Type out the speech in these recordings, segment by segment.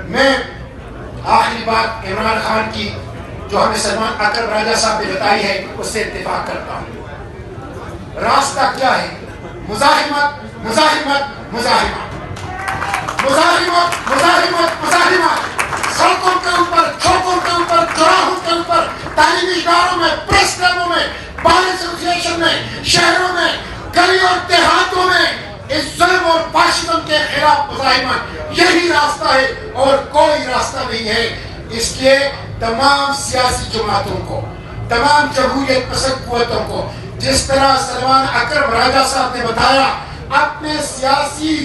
میں آخری بات عمران خان کی جو ہمیں سلمان اکرم راجہ صاحب نے بتائی ہے اس سے اتفاق کرتا ہوں. راستہ کیا ہے؟ مزاحمت مزاحمت مزاحمت مزاحمت مزاحمت مزاحمت. سڑکوں کے اوپر، چوکوں کے اوپر، چوراہوں کے اوپر، تعلیمی اداروں میں، پریس کلبوں میں، بار ایسوسیشن میں، شہروں میں، گلیوں اور دیہاتوں میں اس ظلم اور فاشزم کے خلاف مزاحمت. یہی راستہ ہے اور کوئی راستہ نہیں ہے. اس لیے تمام سیاسی جماعتوں کو، تمام جمہوریت پسند قوتوں کو، جس طرح سلمان اکرم راجہ صاحب نے بتایا، اپنے سیاسی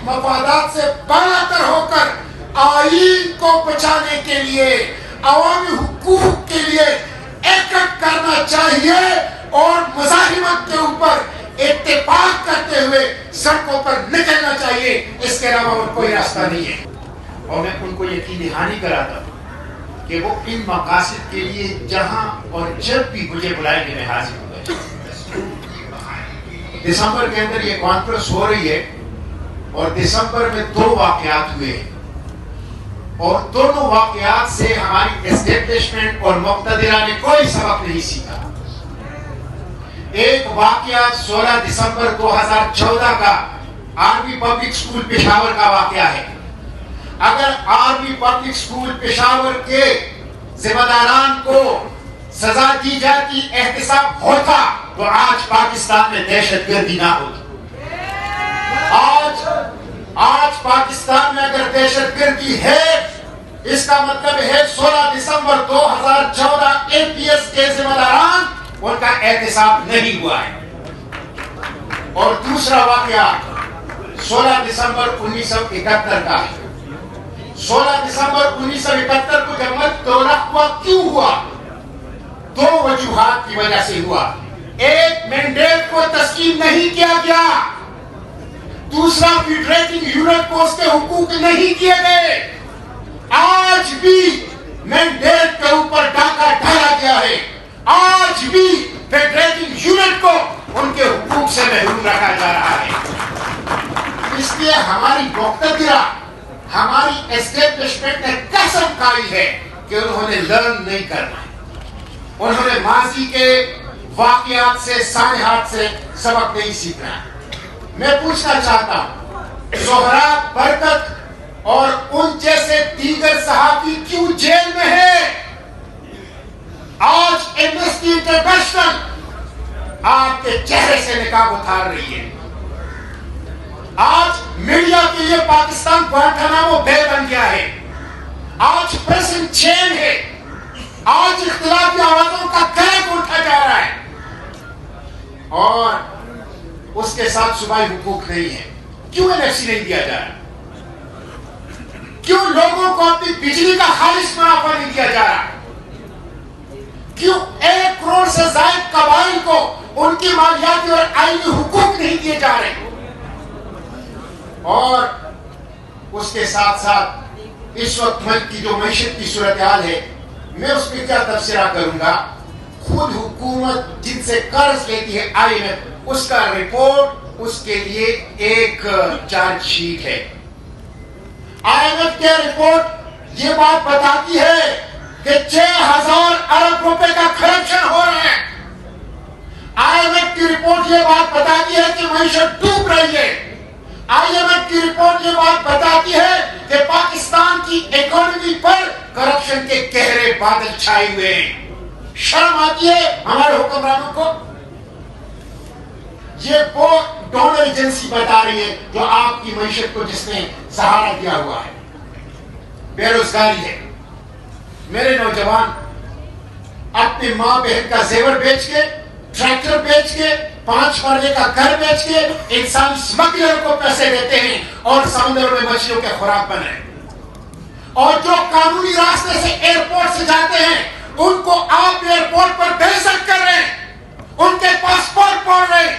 مفادات سے بالاتر ہو کر آئین کو بچانے کے لیے، عوامی حقوق کے لیے ایکٹ کرنا چاہیے اور مزاحمت کے اوپر اتفاق کرتے ہوئے سڑکوں پر نکلنا چاہیے. اس کے علاوہ اور کوئی راستہ نہیں ہے. اور میں ان کو یقین دہانی کراتا ہوں کہ وہ ان مقاصد کے لیے جہاں اور جب بھی مجھے بلائیں گے میں حاضر ہوں گا. دسمبر کے اندر یہ کانفرنس ہو رہی ہے اور دسمبر میں 2 واقعات ہوئے ہیں اور دونوں واقعات سے ہماری اسٹیبلشمنٹ اور مقتدرہ نے کوئی سبق نہیں سیکھا. ایک واقعہ 16 دسمبر 2014 کا آرمی پبلک سکول پشاور کا واقعہ ہے. اگر آرمی پبلک سکول پشاور کے ذمہ داران کو سزا دی جاتی، احتساب ہوتا، تو آج پاکستان میں دہشت گردی نہ ہوتی. آج پاکستان میں اگر دہشت گردی ہے، اس کا مطلب ہے 16 دسمبر 2014 اے پی ایس کے ذمہ داران ان کا احتساب نہیں ہوا ہے. اور دوسرا واقعہ 16 دسمبر 1971 کا ہے. 16 دسمبر 1971 کو جب ملک دورہ ہوا، کیوں ہوا؟ 2 وجوہات کی وجہ سے ہوا. ایک، مینڈیٹ کو تسلیم نہیں کیا گیا. دوسرا، فیڈریٹنگ یونٹ کو اس کے حقوق نہیں کیے گئے. آج بھی مینڈیٹ کے اوپر ڈاکہ ڈالا گیا ہے. آج بھی فیڈریٹنگ یونٹ کو ان کے حقوق سے محروم رکھا جا رہا ہے. اس لیے ہماری مقتدرہ، ہماری اسٹیبلشمنٹ نے قسم کھائی ہے کہ انہوں نے لرن نہیں کرنا. انہوں نے ماضی کے واقعات سے، سانحات سے سبق نہیں سیکھنا. میں پوچھنا چاہتا ہوں، سہراب برکت اور ان جیسے دیگر صحافی کیوں جیل میں ہیں؟ آج ایمنسٹی انٹرنیشنل آپ کے چہرے سے نقاب اتار رہی ہے. آج میڈیا کے لیے پاکستان گوانٹانامو بے بن گیا ہے. آج پریسنگ چین ہے. آج اختلافی آوازوں کا گلہ اٹھا جا رہا ہے اور اس کے ساتھ صوبائی حقوق نہیں ہے. کیوں این ایف سی نہیں دیا جا رہا؟ کیوں لوگوں کو اپنی بجلی کا خالص منافع نہیں دیا جا رہا؟ کیوں 1 کروڑ سے زائد قبائل کو ان کی مالیاتی اور آئینی حقوق نہیں دیے جا رہے؟ اور اس کے ساتھ ساتھ اس وقت ملک کی جو معیشت کی صورتحال ہے، میں اس پہ کیا تبصرہ کروں گا. خود حکومت جن سے قرض لیتی ہے آئی ایم ایف، اس کا رپورٹ اس کے لیے ایک چارج شیٹ ہے. آئی ایم ایف کے رپورٹ یہ بات بتاتی ہے کہ 6000 ارب روپے کا کرپشن ہو رہا ہے. آئی ایم ایف کی رپورٹ یہ بات بتاتی ہے کہ معیشت ڈوب رہی ہے. آئی ایم ایف کی رپورٹ یہ بات بتاتی ہے کہ پاکستان کی اکانومی پر کرپشن کے گہرے بادل چھائے ہوئے ہیں. شرم آتی ہے ہمارے حکمرانوں کو؟ یہ وہ ڈونر ایجنسی بتا رہی ہے جو آپ کی معیشت کو جس نے سہارا دیا ہوا ہے. بے روزگاری ہے. میرے نوجوان اپنی ماں بہن کا زیور بیچ کے، ٹریکٹر بیچ کے، 5 مرلے کا گھر بیچ کے انسان اسمگلر کو پیسے دیتے ہیں اور سمندر میں مچھلیوں کے خوراک بن رہے ہیں. اور جو قانونی راستے سے ایئرپورٹ سے جاتے ہیں ان کو آپ ایئرپورٹ پر بےعزت کر رہے ہیں، ان کے پاسپورٹ پوڑ رہے ہیں.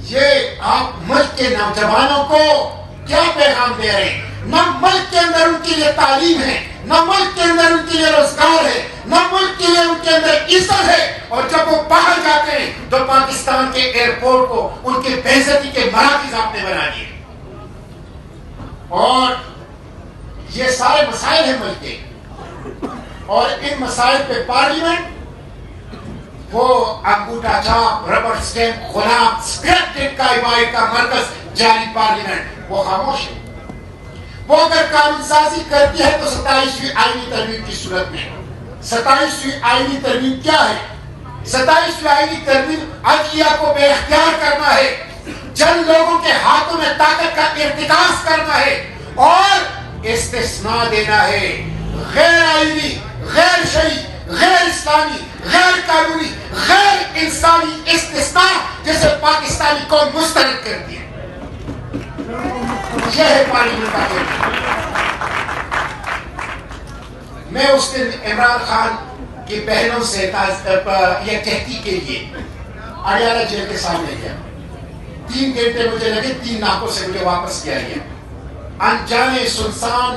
یہ آپ ملک کے نوجوانوں کو کیا پیغام دے رہے ہیں؟ نہ ملک کے اندر ان کے لیے تعلیم ہے، نہ ملک کے اندر ان کے لیے روزگار ہے، نہ ملک کے لیے ان کے اندر عزت ہے. اور جب وہ باہر جاتے ہیں تو پاکستان کے ایئرپورٹ کو ان کے بے عزتی کے مراکز آپ نے بنا دیے. اور یہ سارے مسائل ہیں ملک کے، اور ان مسائل پہ پارلیمنٹ وہ انگوٹھا چھاپ، ربڑ اسٹیمپ، غلام، اسکرپٹڈ کارروائی کا مرکز جاری پارلیمنٹ وہ خاموش ہے۔ وہ اگر قانون سازی کرتی ہے تو 27ویں آئینی ترمیم کی صورت میں۔ 27ویں آئینی ترمیم کیا ہے؟ 27ویں آئینی ترمیم عدلیہ کو بے اختیار کرنا ہے، چند لوگوں کے ہاتھوں میں طاقت کا ارتکاز کرنا ہے اور استثناء دینا ہے، غیر آئینی، غیر شرعی، غیر اسلامی، غیر قانونی، غیر انسانی استثناء جسے پاکستانی قوم مسترد کرتی ہے۔ یہ ہے پارلیمنٹ کا کام۔ میں اس دن عمران خان کی بہنوں سے یہ تحقیق کے لیے اڈیالہ جیل کے سامنے گیا، 3 گھنٹے مجھے لگے، 3 ناکوں سے مجھے واپس کیا گیا۔ انجانے سنسان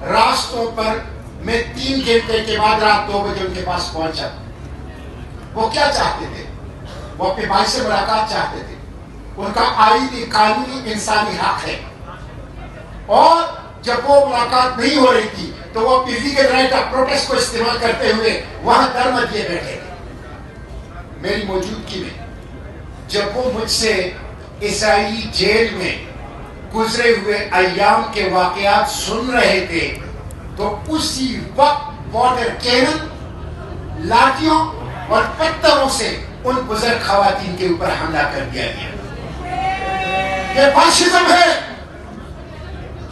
راستوں پر میں 3 گھنٹے کے بعد رات 2 بجے ان کے پاس پہنچا۔ وہ کیا چاہتے تھے؟ وہ اپنے بھائی سے ملاقات چاہتے تھے، ان کا آئینی قانونی انسانی حق ہے، اور جب وہ ملاقات نہیں ہو رہی تھی تو وہ اپنی لیگل رائٹ آف پروٹیسٹ کو استعمال کرتے ہوئے وہاں درمد لیے بیٹھے تھے میری موجودگی میں۔ جب وہ مجھ سے اسرائیلی جیل میں گزرے ہوئے ایام کے واقعات سن رہے تھے تو اسی وقت واٹر کینن، لاٹھیوں اور پتھروں سے ان بزرگ خواتین کے اوپر حملہ کر دیا گیا۔ یہ فاشزم ہے،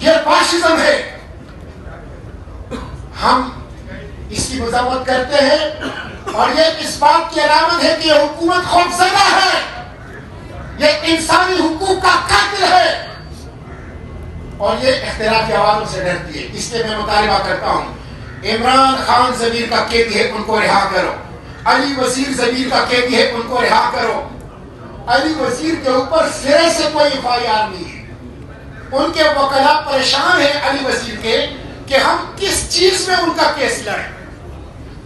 یہ فاشزم ہے۔ ہم اس کی مذمت کرتے ہیں اور یہ اس بات کی علامت ہے کہ یہ حکومت خوفزدہ ہے، یہ انسانی حقوق کا قاتل ہے اور یہ اختلافی آوازوں سے ڈرتی ہے۔ اس لیے میں مطالبہ کرتا ہوں، عمران خان ضمیر کا قیدی ہے، ان کو رہا کرو۔ علی وزیر ضمیر کا قیدی ہے، ان کو رہا کرو۔ علی وزیر کے اوپر سرے سے کوئی FIR نہیں ہے، ان کے وکلاء پریشان ہیں علی وزیر کے کہ ہم کس چیز میں ان کا کیس لڑیں،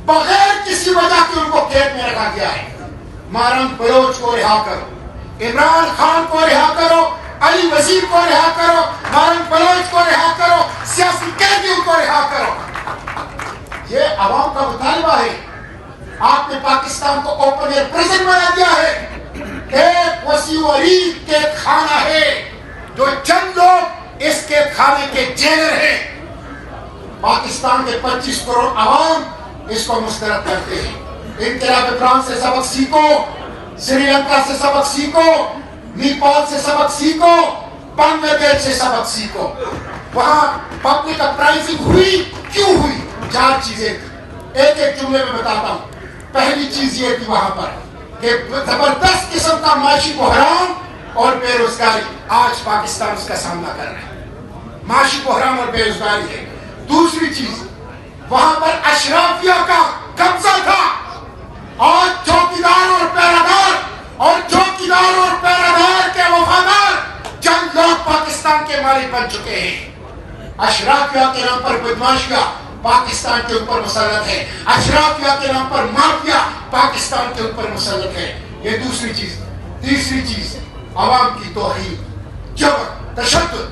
بغیر کسی وجہ کے ان کو قید میں رکھا گیا ہے۔ مارنگ بلوچ کو رہا کرو، عمران خان کو رہا کرو، علی وزیر کو رہا کرو، مارنگ بلوچ کو رہا کرو، سیاسی قیدیوں کو رہا کرو۔ یہ عوام کا مطالبہ ہے۔ آپ نے پاکستان کو اوپن ایئر پریزن بنا دیا ہے، ایک وسیع و عریض قید خانہ ہے جو چند لوگ اس قید خانے کے جیلر ہیں۔ پاکستان کے 25 کروڑ عوام اس کو مسترد کرتے ہیں۔ انقلاب فرانس سے سبق سیکھو، سری لنکا سے سبق سیکھو، نیپال سے سبق سیکھو، بنگلہ دیش سے سبق سیکھو۔ وہاں پبلک اپرائزنگ ہوئی، کیوں ہوئی؟ 4 چیزیں تھیں، ایک ایک جملے میں بتاتا ہوں۔ پہلی چیز یہ تھی وہاں پر کہ زبردست قسم کا معاشی بحران اور بے روزگاری، آج پاکستان اس کا سامنا کر رہا ہے، معاشی بحران اور بے روزگاری ہے۔ دوسری چیز، وہاں پر اشرافیہ کا قبضہ تھا اور چوکیدار اور پیرادار کے وفادار چند لوگ پاکستان کے مالک بن چکے ہیں۔ اشرافیہ کے نام پر بدماشیاں پاکستان کے اوپر مسلط ہے، اشرافیہ کے نام پر مافیا پاکستان کے اوپر مسلط ہے۔ یہ دوسری چیز۔ تیسری چیز، عوام کی توہین، جبر، تشدد۔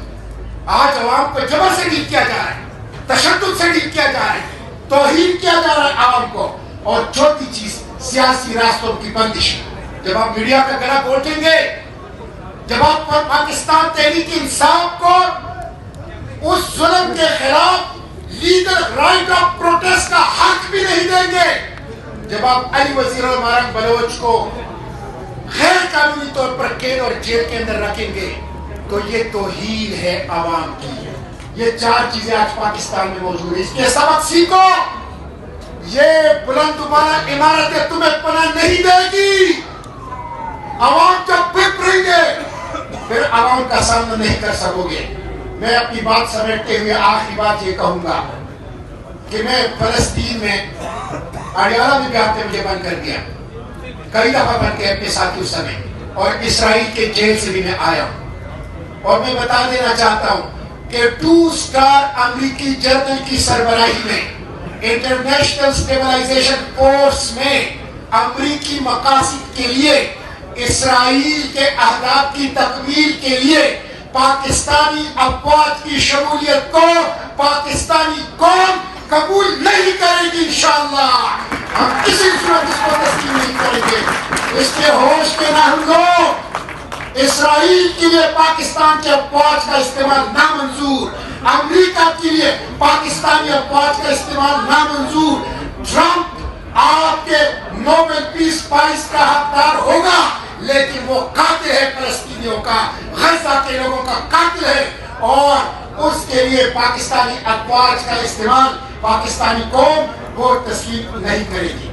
آج عوام کو جبر سے ڈیل کیا جا رہا ہے، تشدد سے ڈیل کیا جا رہا ہے، توہین کیا جا رہا ہے عوام کو۔ اور چوتھی چیز، سیاسی راستوں کی بندش۔ جب آپ میڈیا کا گلا گھونٹیں گے، جب آپ پاکستان تحریک انصاف کو اس ظلم کے خلاف لیگل رائٹ آف پروٹیسٹ کا حق بھی نہیں دیں گے، جب آپ علی وزیر اور مارنگ بلوچ کو غیر قانونی طور پر قید اور جیل کے اندر رکھیں گے، تو یہ توہین ہے عوام کی۔ یہ 4 چیزیں آج پاکستان میں موجود ہیں، اس کے سبق سیکھو۔ یہ بلند بالا عمارتیں تمہیں پناہ نہیں دے گی۔ عوام جب بک رہی ہے پھر عوام کا سامنا نہیں کر سکو گے۔ میں اپنی بات سمیٹتے ہوئے آخری بات یہ کہوں گا کہ میں فلسطین میں اڈیالہ میں بھی آپ نے مجھے بند کر دیا، کئی دفعہ بند کیا اپنے ساتھیوں سمیت، اور اسرائیل کے جیل سے بھی میں آیا ہوں۔ اور میں بتا دینا چاہتا ہوں کہ 2 اسٹار امریکی جنرل کی سربراہی میں انٹرنیشنل اسٹیبلائزیشن فورس میں امریکی مقاصد کے لیے، اسرائیل کے اہداف کی تکمیل کے لیے پاکستانی افواج کی شمولیت کو پاکستانی قوم قبول نہیں کرے گی انشاءاللہ. ہم کسی صورت اس کو تسلیم نہیں کریں گے. اس کے ہوش کے نہ لوگ اسرائیل کے لیے پاکستان کے افواج کا استعمال نامنظور, امریکہ کے لیے پاکستانی افواج کا استعمال نامنظور. ٹرمپ آپ کے نوبل پیس پرائز کا حقدار ہوگا لیکن وہ قاتل ہے فلسطینیوں کا, غزہ کے لوگوں کا قاتل ہے, اور اس کے لیے پاکستانی افواج کا استعمال پاکستانی قوم وہ تسلیم نہیں کرے گی.